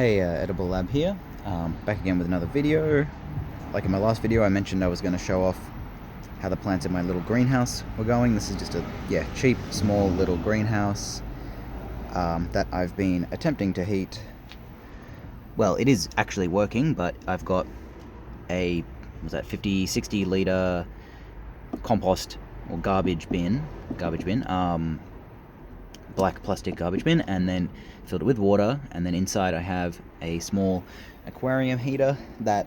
Hey, Edible Lab here, back again with another video. Like in my last video, I mentioned I was going to show off how the plants in my little greenhouse were going. This is just a, cheap, small little greenhouse that I've been attempting to heat. Well, it is actually working, but I've got a, 50-60 litre compost or garbage bin, black plastic garbage bin, and then filled it with water, and then inside I have a small aquarium heater that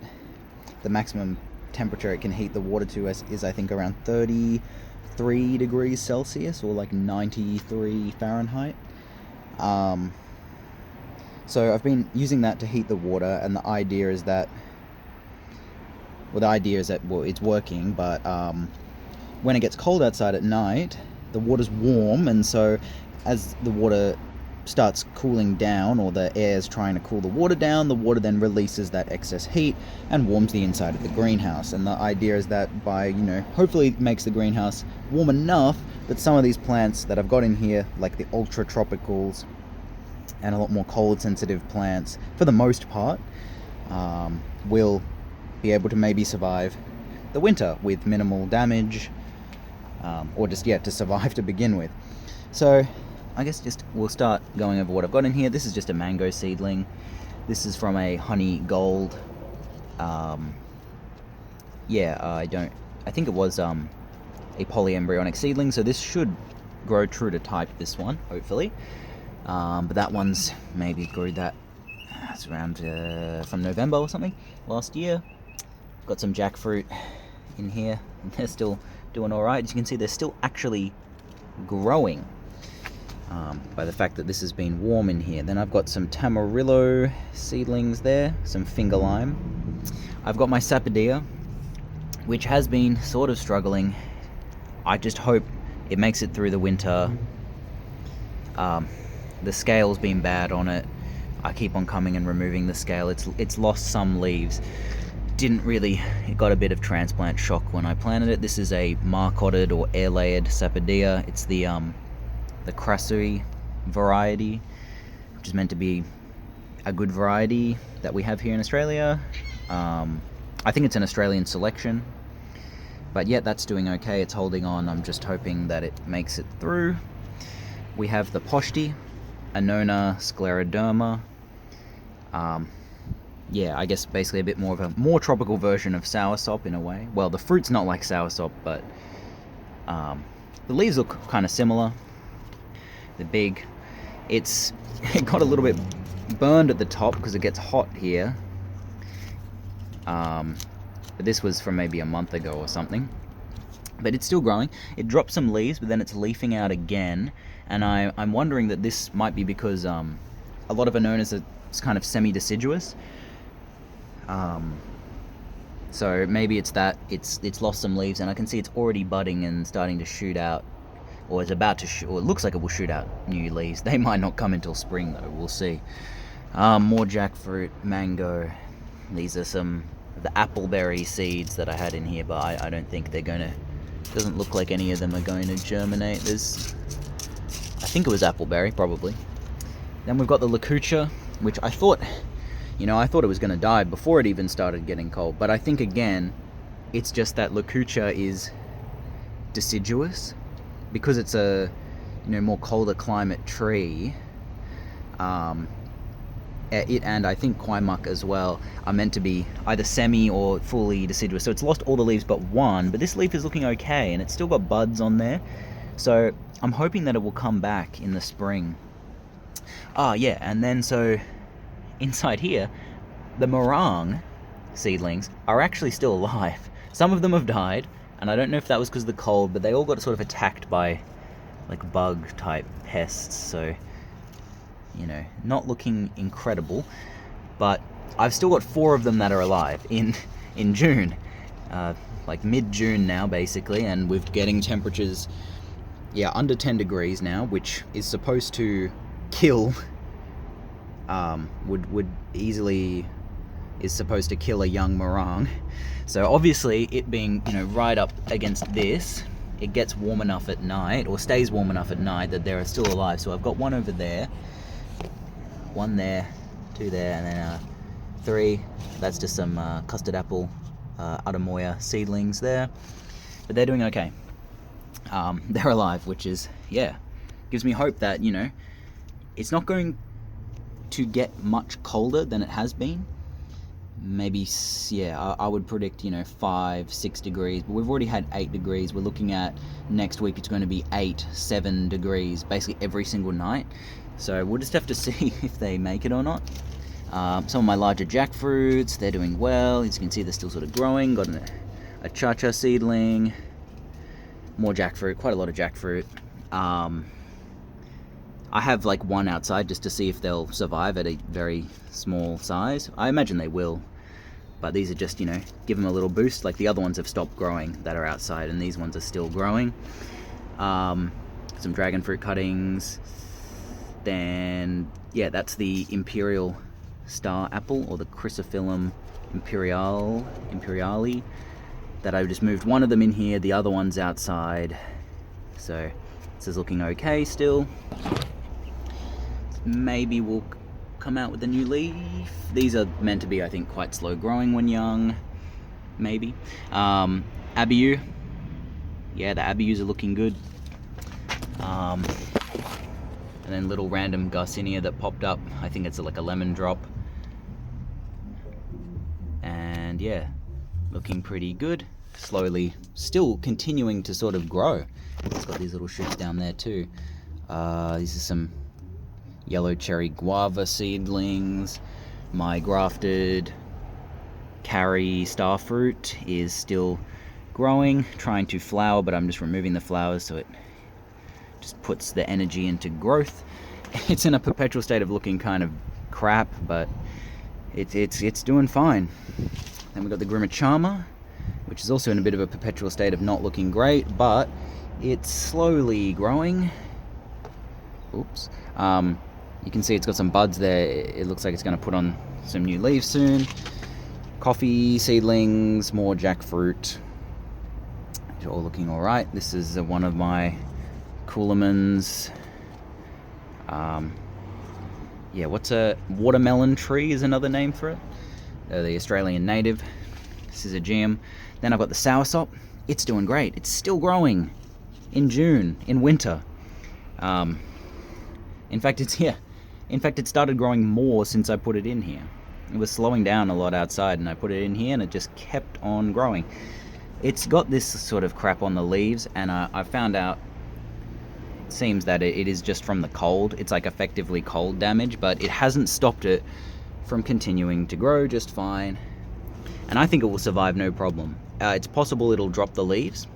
the maximum temperature it can heat the water to is I think around 33 degrees Celsius or like 93 Fahrenheit. So I've been using that to heat the water, and the idea is that it's working, but when it gets cold outside at night, the water's warm, and so as the water starts cooling down, or the air is trying to cool the water down, the water then releases that excess heat and warms the inside of the greenhouse. And the idea is that by, hopefully it makes the greenhouse warm enough that some of these plants that I've got in here, like the ultra tropicals and a lot more cold sensitive plants, for the most part, will be able to maybe survive the winter with minimal damage, or just to survive to begin with. So I guess we'll start going over what I've got in here. This is just a mango seedling. This is from a honey gold. I think it was a polyembryonic seedling, so this should grow true to type, this one, hopefully. But that one's maybe grew that, it's around from November or something, last year. Got some jackfruit in here, and they're still doing alright. As you can see, they're still actually growing. By the fact that this has been warm in here. Then I've got some Tamarillo seedlings there, some finger lime. I've got my Sapodilla, which has been sort of struggling. I just hope it makes it through the winter. The scale's been bad on it. I keep on coming and removing the scale. It's lost some leaves. It got a bit of transplant shock when I planted it. This is a marcotted or air-layered Sapodilla. It's the Krasui variety, which is meant to be a good variety that we have here in Australia. I think it's an Australian selection, but that's doing okay. It's holding on. I'm just hoping that it makes it through. We have the Poshti, Annona scleroderma. I guess basically a bit more of a more tropical version of soursop in a way. Well, the fruit's not like soursop, but the leaves look kind of similar. They're big. It got a little bit burned at the top because it gets hot here. But this was from maybe a month ago or something. But it's still growing. It dropped some leaves, but then it's leafing out again. And I'm wondering that this might be because a lot of Annonas are kind of semi-deciduous. So maybe it's that it's lost some leaves, and I can see it's already budding and starting to shoot out, or it's about to or it looks like it will shoot out new leaves. They might not come until spring though, we'll see. More jackfruit, mango. These are some of the appleberry seeds that I had in here, but I don't think they're gonna, doesn't look like any of them are going to germinate. I think it was appleberry, probably. Then we've got the Leucurtia, which I thought it was going to die before it even started getting cold. But I think, again, it's just that Leucurtia is deciduous. Because it's a, more colder climate tree, it and I think Quaimuck as well are meant to be either semi or fully deciduous. So it's lost all the leaves but one, but this leaf is looking okay, and it's still got buds on there. So I'm hoping that it will come back in the spring. And then so inside here, the meringue seedlings are actually still alive. Some of them have died, and I don't know if that was because of the cold, but they all got sort of attacked by like bug type pests. So, not looking incredible, but I've still got 4 of them that are alive in June, like mid-June now basically, and we're getting temperatures under 10 degrees now, which is supposed to kill is supposed to kill a young meringue. So obviously it being, right up against this, it gets warm enough at night, or stays warm enough at night, that they're still alive. So I've got one over there, one there, 2 there, and then 3. That's just some custard apple Adamoya seedlings there, but they're doing okay. They're alive, which is, yeah, gives me hope that, you know, it's not going to get much colder than it has been. Maybe, yeah, I would predict, you know, 5-6 degrees, but we've already had 8 degrees. We're looking at next week it's going to be 8-7 degrees basically every single night, so we'll just have to see if they make it or not. Some of my larger jackfruits, they're doing well. As you can see, they're still sort of growing. Got a cha-cha seedling, more jackfruit, quite a lot of jackfruit. I have like one outside just to see if they'll survive at a very small size. I imagine they will, but these are just, you know, give them a little boost. Like the other ones have stopped growing that are outside, and these ones are still growing. Some dragon fruit cuttings. Then, yeah, that's the Imperial Star Apple, or the Chrysophyllum Imperiale, that I just moved one of them in here, the other one's outside. So this is looking okay still. Maybe we'll come out with a new leaf. These are meant to be, I think, quite slow growing when young. Maybe. Abiu. Yeah, the Abius are looking good. And then little random Garcinia that popped up. I think it's like a lemon drop. And yeah, looking pretty good. Slowly, still continuing to sort of grow. It's got these little shoots down there too. These are some yellow cherry guava seedlings. My grafted carry starfruit is still growing, trying to flower, but I'm just removing the flowers so it just puts the energy into growth. It's in a perpetual state of looking kind of crap, but it's doing fine. Then we've got the Grimachama, which is also in a bit of a perpetual state of not looking great, but it's slowly growing. Oops. You can see it's got some buds there. It looks like it's going to put on some new leaves soon. Coffee seedlings, more jackfruit. It's all looking all right. This is one of my Coolamans. Yeah, what's a watermelon tree is another name for it. The Australian native. This is a gem. Then I've got the soursop. It's doing great. It's still growing in June, in winter. In fact, it started growing more since I put it in here. It was slowing down a lot outside, and I put it in here, and it just kept on growing. It's got this sort of crap on the leaves, and I found out, it seems that it is just from the cold. It's like effectively cold damage, but it hasn't stopped it from continuing to grow just fine. And I think it will survive no problem. It's possible it'll drop the leaves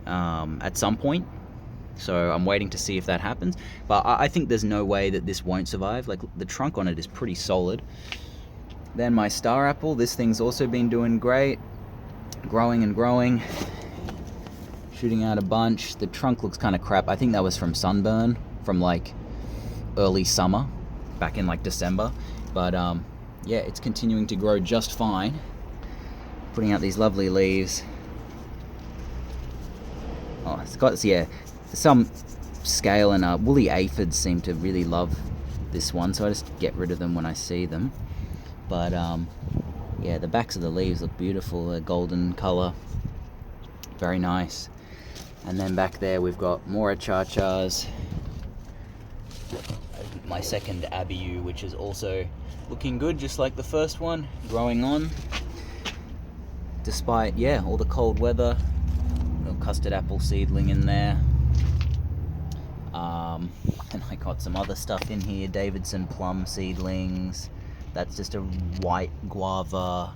at some point. So I'm waiting to see if that happens. But I think there's no way that this won't survive. Like, the trunk on it is pretty solid. Then my star apple. This thing's also been doing great. Growing and growing. Shooting out a bunch. The trunk looks kind of crap. I think that was from sunburn. From, like, early summer. Back in, like, December. But, yeah, it's continuing to grow just fine. Putting out these lovely leaves. Oh, it's got, yeah, some scale, and woolly aphids seem to really love this one, so I just get rid of them when I see them. But yeah, the backs of the leaves look beautiful, a golden color, very nice. And then back there we've got more cha-chas, my second Abiu, which is also looking good, just like the first one, growing on despite, yeah, all the cold weather. Little custard apple seedling in there. And I got some other stuff in here, Davidson plum seedlings. That's just a white guava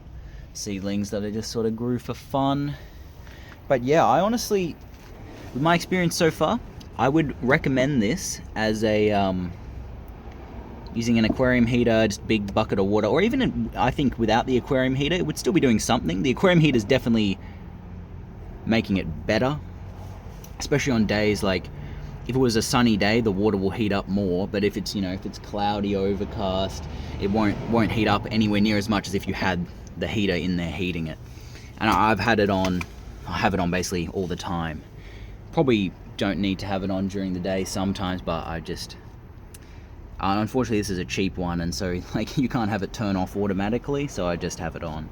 seedlings that I just sort of grew for fun. But yeah, I honestly, with my experience so far, I would recommend this as a using an aquarium heater, just big bucket of water, or even I think without the aquarium heater, it would still be doing something. The aquarium heater is definitely making it better, especially on days like, if it was a sunny day, the water will heat up more, but if it's, you know, if it's cloudy, overcast, it won't heat up anywhere near as much as if you had the heater in there heating it. And I have it on basically all the time. Probably don't need to have it on during the day sometimes, but Unfortunately, this is a cheap one, and so like you can't have it turn off automatically, so I just have it on.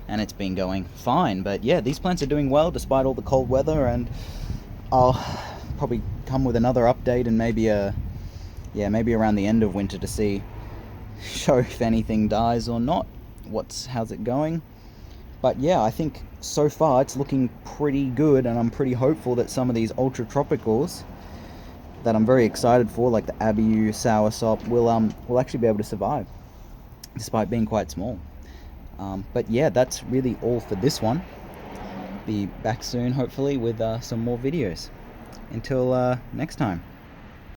And it's been going fine. But yeah, these plants are doing well despite all the cold weather, and I'll probably come with another update and maybe around the end of winter to show if anything dies or not. How's it going? But yeah, I think so far it's looking pretty good, and I'm pretty hopeful that some of these ultra tropicals that I'm very excited for, like the Abiu soursop, will actually be able to survive despite being quite small. But yeah, that's really all for this one. Be back soon, hopefully, with some more videos. Until next time.